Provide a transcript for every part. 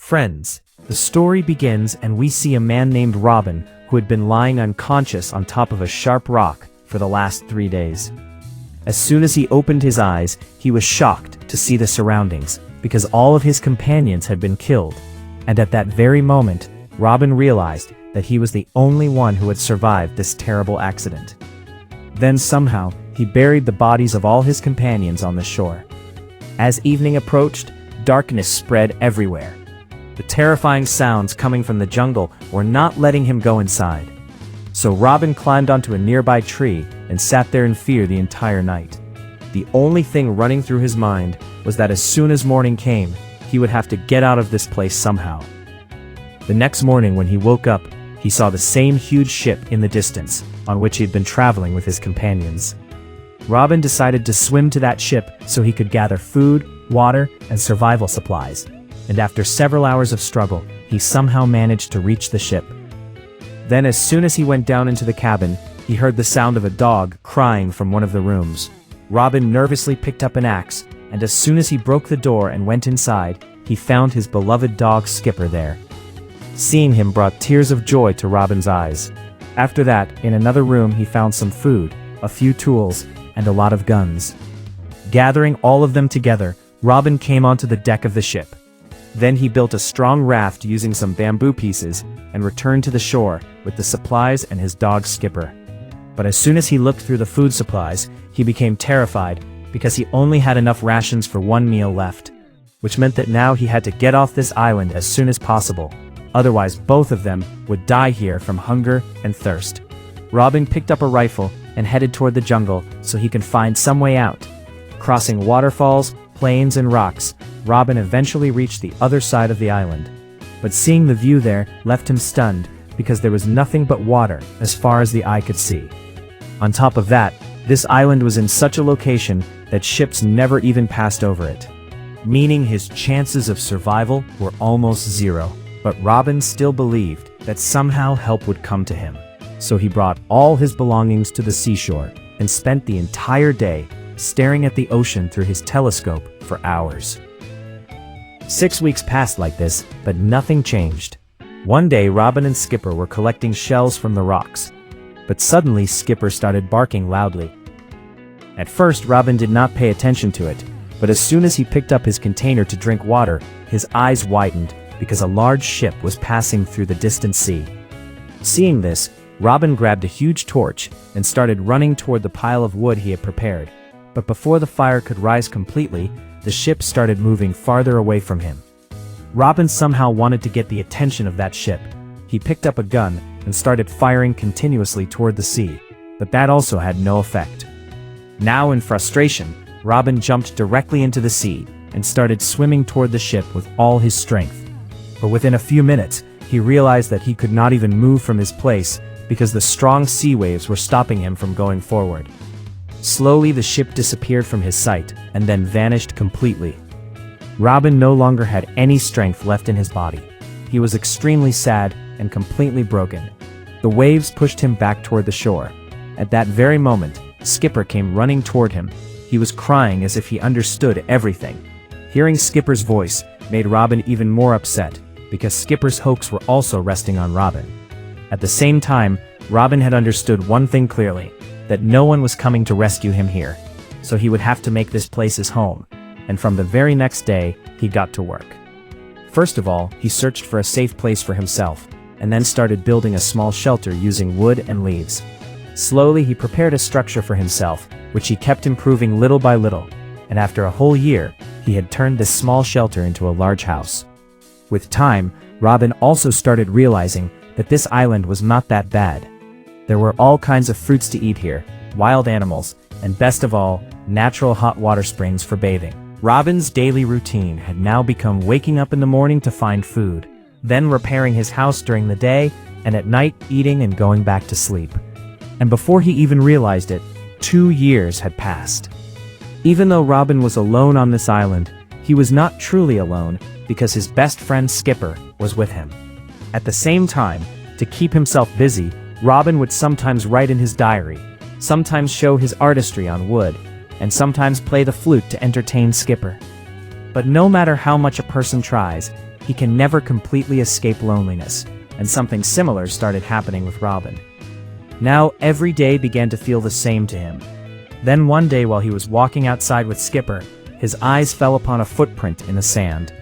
Friends, the story begins and we see a man named Robin who had been lying unconscious on top of a sharp rock for the last 3 days. As soon as he opened his eyes, he was shocked to see the surroundings because all of his companions had been killed, and at that very moment, Robin realized that he was the only one who had survived this terrible accident. Then somehow, he buried the bodies of all his companions on the shore. As evening approached, darkness spread everywhere. The terrifying sounds coming from the jungle were not letting him go inside. So Robin climbed onto a nearby tree and sat there in fear the entire night. The only thing running through his mind was that as soon as morning came, he would have to get out of this place somehow. The next morning when he woke up, he saw the same huge ship in the distance on which he had been traveling with his companions. Robin decided to swim to that ship so he could gather food, water, and survival supplies. And after several hours of struggle, he somehow managed to reach the ship. Then as soon as he went down into the cabin, he heard the sound of a dog crying from one of the rooms. Robin nervously picked up an axe, and as soon as he broke the door and went inside, he found his beloved dog Skipper there. Seeing him brought tears of joy to Robin's eyes. After that, in another room he found some food, a few tools, and a lot of guns. Gathering all of them together, Robin came onto the deck of the ship. Then he built a strong raft using some bamboo pieces and returned to the shore with the supplies and his dog Skipper. But as soon as he looked through the food supplies, he became terrified because he only had enough rations for one meal left, which meant that now he had to get off this island as soon as possible. Otherwise, both of them would die here from hunger and thirst. Robin picked up a rifle and headed toward the jungle so he could find some way out. Crossing waterfalls, plains, and rocks, Robin eventually reached the other side of the island. But seeing the view there left him stunned because there was nothing but water as far as the eye could see. On top of that, this island was in such a location that ships never even passed over it, meaning his chances of survival were almost zero. But Robin still believed that somehow help would come to him. So he brought all his belongings to the seashore and spent the entire day staring at the ocean through his telescope for hours. 6 weeks passed like this, but nothing changed. One day, Robin and Skipper were collecting shells from the rocks, but suddenly Skipper started barking loudly. At first, Robin did not pay attention to it, but as soon as he picked up his container to drink water, his eyes widened because a large ship was passing through the distant sea. Seeing this, Robin grabbed a huge torch and started running toward the pile of wood he had prepared. But before the fire could rise completely, the ship started moving farther away from him. Robin somehow wanted to get the attention of that ship. He picked up a gun and started firing continuously toward the sea, but that also had no effect. Now in frustration, Robin jumped directly into the sea and started swimming toward the ship with all his strength. But within a few minutes, he realized that he could not even move from his place because the strong sea waves were stopping him from going forward. Slowly the ship disappeared from his sight and then vanished completely. Robin no longer had any strength left in his body. He was extremely sad and completely broken. The waves pushed him back toward the shore. At that very moment, Skipper came running toward him. He was crying as if he understood everything. Hearing Skipper's voice made Robin even more upset because Skipper's hopes were also resting on Robin. At the same time, Robin had understood one thing clearly, that no one was coming to rescue him here, so he would have to make this place his home, and from the very next day, he got to work. First of all, he searched for a safe place for himself, and then started building a small shelter using wood and leaves. Slowly, he prepared a structure for himself, which he kept improving little by little, and after a whole year, he had turned this small shelter into a large house. With time, Robin also started realizing that this island was not that bad. There were all kinds of fruits to eat here, wild animals, and best of all, natural hot water springs for bathing. Robin's daily routine had now become waking up in the morning to find food, then repairing his house during the day, and at night eating and going back to sleep. And before he even realized it, 2 years had passed. Even though Robin was alone on this island, he was not truly alone because his best friend Skipper was with him. At the same time, to keep himself busy, Robin would sometimes write in his diary, sometimes show his artistry on wood, and sometimes play the flute to entertain Skipper. But no matter how much a person tries, he can never completely escape loneliness, and something similar started happening with Robin. Now, every day began to feel the same to him. Then one day while he was walking outside with Skipper, his eyes fell upon a footprint in the sand.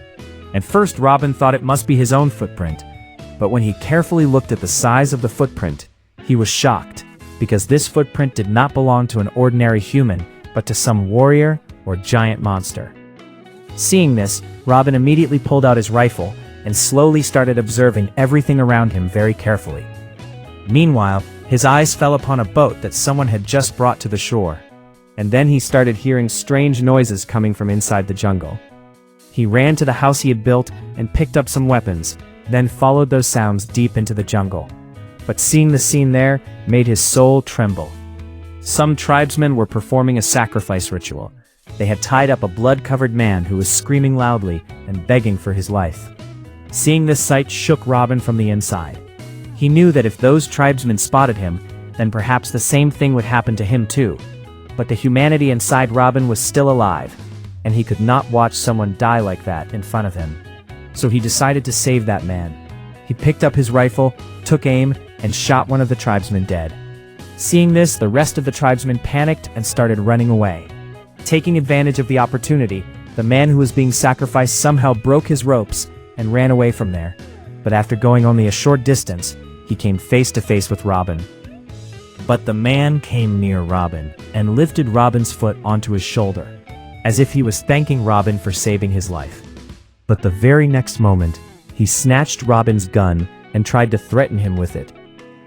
At first, Robin thought it must be his own footprint, but when he carefully looked at the size of the footprint, he was shocked, because this footprint did not belong to an ordinary human, but to some warrior or giant monster. Seeing this, Robin immediately pulled out his rifle and slowly started observing everything around him very carefully. Meanwhile, his eyes fell upon a boat that someone had just brought to the shore, and then he started hearing strange noises coming from inside the jungle. He ran to the house he had built and picked up some weapons, then followed those sounds deep into the jungle. But seeing the scene there made his soul tremble. Some tribesmen were performing a sacrifice ritual. They had tied up a blood-covered man who was screaming loudly and begging for his life. Seeing this sight shook Robin from the inside. He knew that if those tribesmen spotted him, then perhaps the same thing would happen to him too. But the humanity inside Robin was still alive, and he could not watch someone die like that in front of him. So he decided to save that man. He picked up his rifle, took aim, and shot one of the tribesmen dead. Seeing this, the rest of the tribesmen panicked and started running away. Taking advantage of the opportunity, the man who was being sacrificed somehow broke his ropes and ran away from there. But after going only a short distance, he came face to face with Robin. But the man came near Robin and lifted Robin's foot onto his shoulder, as if he was thanking Robin for saving his life. But the very next moment, he snatched Robin's gun and tried to threaten him with it.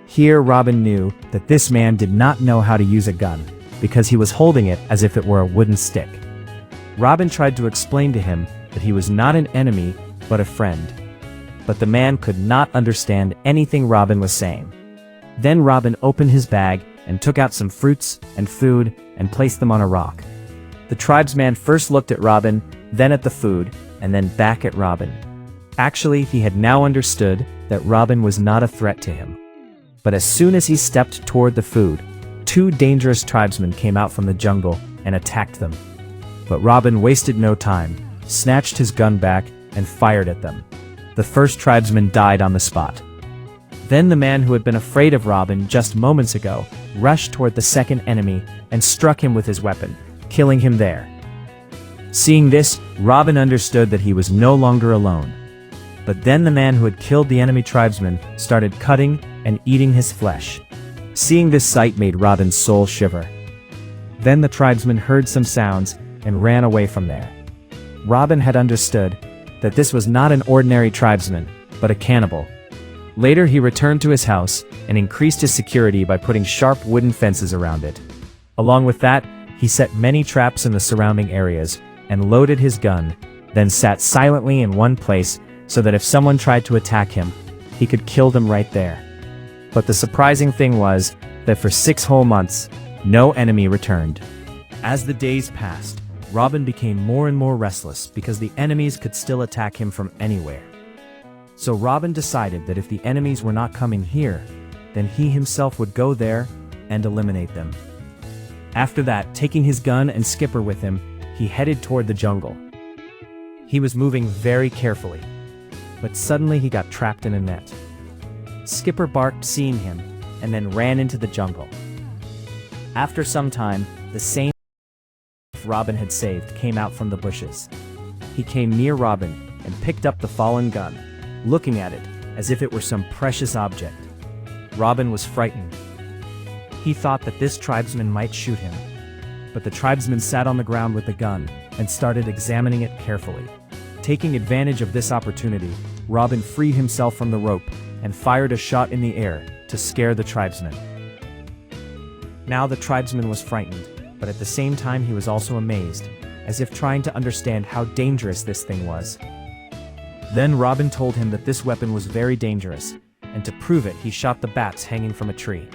Here Robin knew that this man did not know how to use a gun, because he was holding it as if it were a wooden stick. Robin tried to explain to him that he was not an enemy, but a friend. But the man could not understand anything Robin was saying. Then Robin opened his bag and took out some fruits and food and placed them on a rock. The tribesman first looked at Robin, then at the food, and then back at Robin. Actually, he had now understood that Robin was not a threat to him. But as soon as he stepped toward the food, two dangerous tribesmen came out from the jungle and attacked them. But Robin wasted no time, snatched his gun back, and fired at them. The first tribesman died on the spot. Then the man who had been afraid of Robin just moments ago rushed toward the second enemy and struck him with his weapon, killing him there. Seeing this, Robin understood that he was no longer alone. But then the man who had killed the enemy tribesman started cutting and eating his flesh. Seeing this sight made Robin's soul shiver. Then the tribesman heard some sounds and ran away from there. Robin had understood that this was not an ordinary tribesman, but a cannibal. Later he returned to his house and increased his security by putting sharp wooden fences around it. Along with that, he set many traps in the surrounding areas and loaded his gun, then sat silently in one place so that if someone tried to attack him, he could kill them right there. But the surprising thing was that for 6 whole months, no enemy returned. As the days passed, Robin became more and more restless because the enemies could still attack him from anywhere. So Robin decided that if the enemies were not coming here, then he himself would go there and eliminate them. After that, taking his gun and Skipper with him, he headed toward the jungle. He was moving very carefully, but suddenly he got trapped in a net. Skipper barked seeing him, and then ran into the jungle. After some time, the same Robin had saved came out from the bushes. He came near Robin and picked up the fallen gun, looking at it as if it were some precious object. Robin was frightened. He thought that this tribesman might shoot him, but the tribesman sat on the ground with the gun and started examining it carefully. Taking advantage of this opportunity, Robin freed himself from the rope and fired a shot in the air to scare the tribesman. Now the tribesman was frightened, but at the same time he was also amazed, as if trying to understand how dangerous this thing was. Then Robin told him that this weapon was very dangerous, and to prove it he shot the bats hanging from a tree.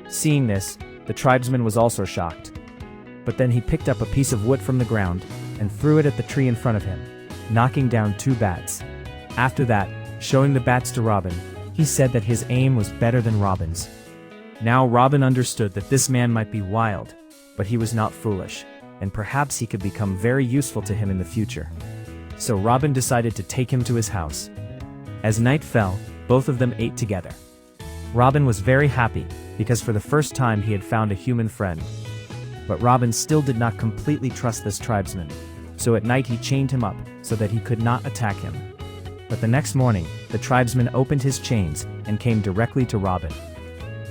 Seeing this, the tribesman was also shocked. But then he picked up a piece of wood from the ground and threw it at the tree in front of him, knocking down 2 bats. After that, showing the bats to Robin, he said that his aim was better than Robin's. Now Robin understood that this man might be wild, but he was not foolish, and perhaps he could become very useful to him in the future. so Robin decided to take him to his house. As night fell, both of them ate together. Robin was very happy, because for the first time he had found a human friend. But Robin still did not completely trust this tribesman, so at night he chained him up so that he could not attack him. But the next morning, the tribesman opened his chains and came directly to Robin.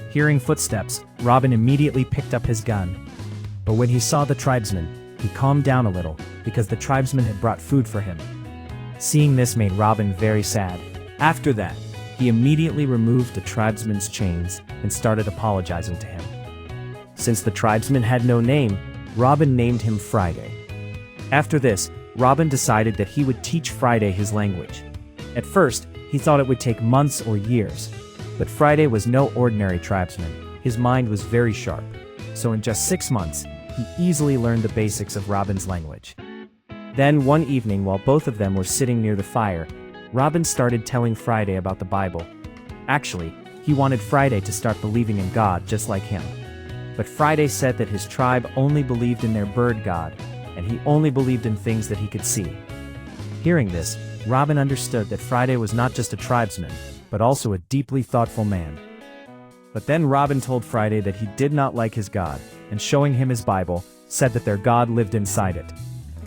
Hearing footsteps, Robin immediately picked up his gun. But when he saw the tribesman, he calmed down a little, because the tribesman had brought food for him. Seeing this made Robin very sad. After that, he immediately removed the tribesman's chains and started apologizing to him. Since the tribesman had no name, Robin named him Friday. After this, Robin decided that he would teach Friday his language. At first, he thought it would take months or years, but Friday was no ordinary tribesman. His mind was very sharp, so in just 6 months, he easily learned the basics of Robin's language. Then one evening, while both of them were sitting near the fire, Robin started telling Friday about the Bible. Actually, he wanted Friday to start believing in God just like him. But Friday said that his tribe only believed in their bird god, and he only believed in things that he could see. Hearing this, Robin understood that Friday was not just a tribesman, but also a deeply thoughtful man. But then Robin told Friday that he did not like his God, and showing him his Bible, said that their God lived inside it.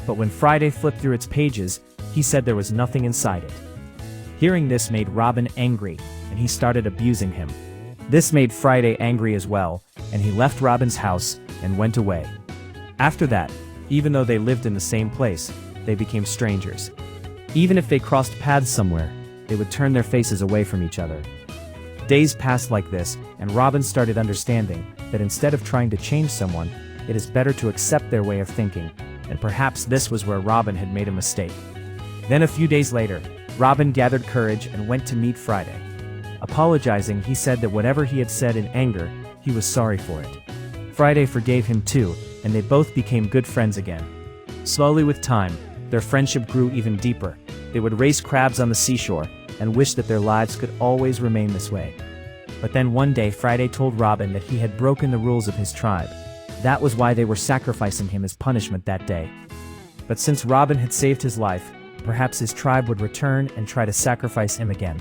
But when Friday flipped through its pages, he said there was nothing inside it. Hearing this made Robin angry, and he started abusing him. This made Friday angry as well, and he left Robin's house and went away. After that, even though they lived in the same place, they became strangers. Even if they crossed paths somewhere, they would turn their faces away from each other. Days passed like this, and Robin started understanding that instead of trying to change someone, it is better to accept their way of thinking, and perhaps this was where Robin had made a mistake. Then a few days later, Robin gathered courage and went to meet Friday. Apologizing, he said that whatever he had said in anger, he was sorry for it. Friday forgave him too, and they both became good friends again. Slowly with time, their friendship grew even deeper. They would race crabs on the seashore, and wish that their lives could always remain this way. But then one day Friday told Robin that he had broken the rules of his tribe. That was why they were sacrificing him as punishment that day. But since Robin had saved his life, perhaps his tribe would return and try to sacrifice him again.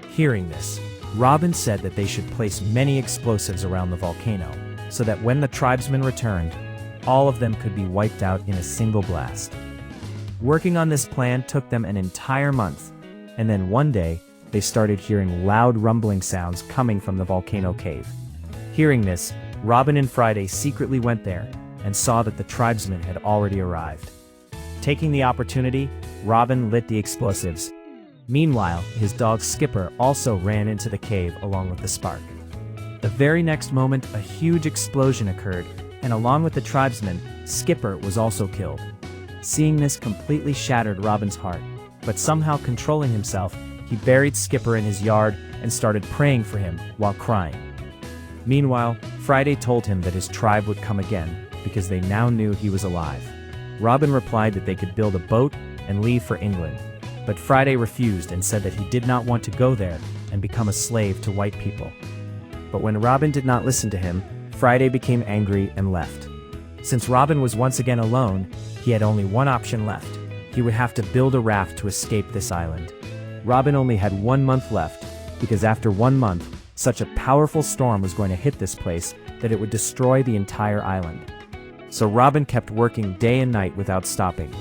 Hearing this, Robin said that they should place many explosives around the volcano, so that when the tribesmen returned, all of them could be wiped out in a single blast. Working on this plan took them an entire month, and then one day, they started hearing loud rumbling sounds coming from the volcano cave. Hearing this, Robin and Friday secretly went there and saw that the tribesmen had already arrived. Taking the opportunity, Robin lit the explosives. Meanwhile, his dog Skipper also ran into the cave along with the spark. The very next moment, a huge explosion occurred, and along with the tribesmen, Skipper was also killed. Seeing this completely shattered Robin's heart, but somehow controlling himself, he buried Skipper in his yard and started praying for him while crying. Meanwhile, Friday told him that his tribe would come again, because they now knew he was alive. Robin replied that they could build a boat and leave for England, but Friday refused and said that he did not want to go there and become a slave to white people. But when Robin did not listen to him, Friday became angry and left. Since Robin was once again alone, he had only one option left. He would have to build a raft to escape this island. Robin only had 1 month left, because after 1 month, such a powerful storm was going to hit this place that it would destroy the entire island. So Robin kept working day and night without stopping.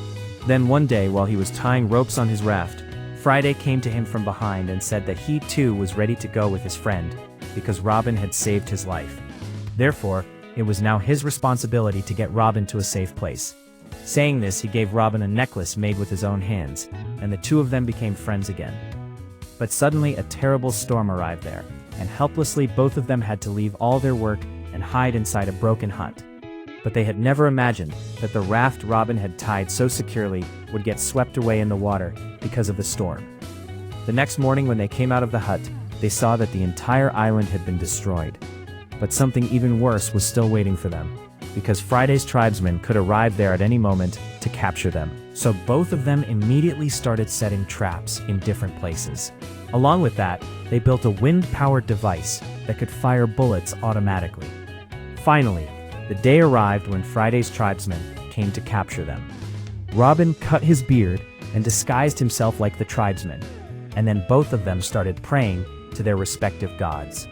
Then one day, while he was tying ropes on his raft, Friday came to him from behind and said that he too was ready to go with his friend, because Robin had saved his life. Therefore, it was now his responsibility to get Robin to a safe place. Saying this, he gave Robin a necklace made with his own hands, and the two of them became friends again. But suddenly a terrible storm arrived there, and helplessly both of them had to leave all their work and hide inside a broken hut. But they had never imagined that the raft Robin had tied so securely would get swept away in the water because of the storm. The next morning when they came out of the hut, they saw that the entire island had been destroyed. But something even worse was still waiting for them, because Friday's tribesmen could arrive there at any moment to capture them. So both of them immediately started setting traps in different places. Along with that, they built a wind-powered device that could fire bullets automatically. Finally, the day arrived when Friday's tribesmen came to capture them. Robin cut his beard and disguised himself like the tribesmen. And then both of them started praying to their respective gods.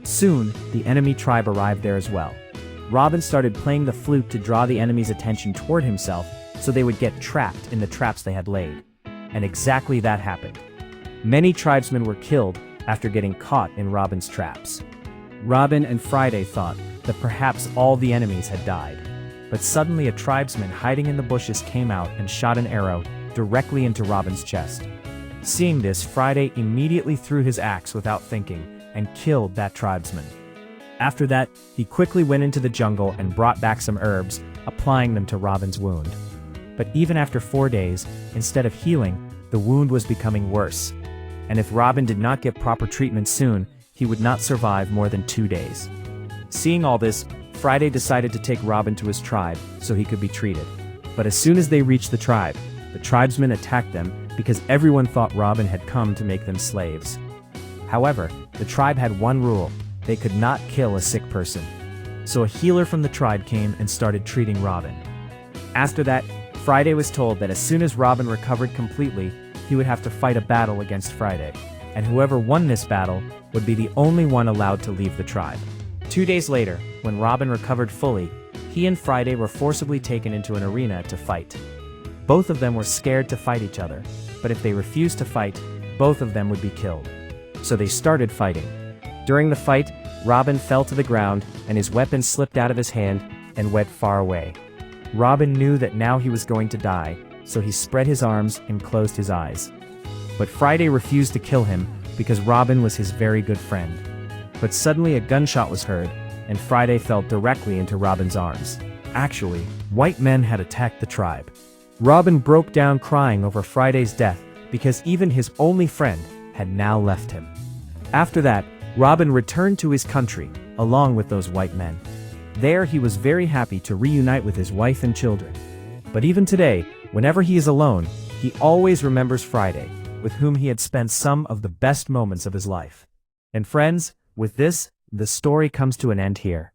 Soon, the enemy tribe arrived there as well. Robin started playing the flute to draw the enemy's attention toward himself so they would get trapped in the traps they had laid. And exactly that happened. Many tribesmen were killed after getting caught in Robin's traps. Robin and Friday thought that perhaps all the enemies had died. But suddenly a tribesman hiding in the bushes came out and shot an arrow directly into Robin's chest. Seeing this, Friday immediately threw his axe without thinking and killed that tribesman. After that, he quickly went into the jungle and brought back some herbs, applying them to Robin's wound. But even after 4 days, instead of healing, the wound was becoming worse. And if Robin did not get proper treatment soon, he would not survive more than 2 days. Seeing all this, Friday decided to take Robin to his tribe so he could be treated. But as soon as they reached the tribe, the tribesmen attacked them because everyone thought Robin had come to make them slaves. However, the tribe had one rule: they could not kill a sick person. So a healer from the tribe came and started treating Robin. After that, Friday was told that as soon as Robin recovered completely, he would have to fight a battle against Friday, and whoever won this battle would be the only one allowed to leave the tribe. 2 days later, when Robin recovered fully, he and Friday were forcibly taken into an arena to fight. Both of them were scared to fight each other, but if they refused to fight, both of them would be killed. So they started fighting. During the fight, Robin fell to the ground and his weapon slipped out of his hand and went far away. Robin knew that now he was going to die, so he spread his arms and closed his eyes. But Friday refused to kill him because Robin was his very good friend. But suddenly a gunshot was heard, and Friday fell directly into Robin's arms. Actually, white men had attacked the tribe. Robin broke down crying over Friday's death because even his only friend had now left him. After that, Robin returned to his country, along with those white men. There he was very happy to reunite with his wife and children. But even today, whenever he is alone, he always remembers Friday, with whom he had spent some of the best moments of his life. And friends, with this, the story comes to an end here.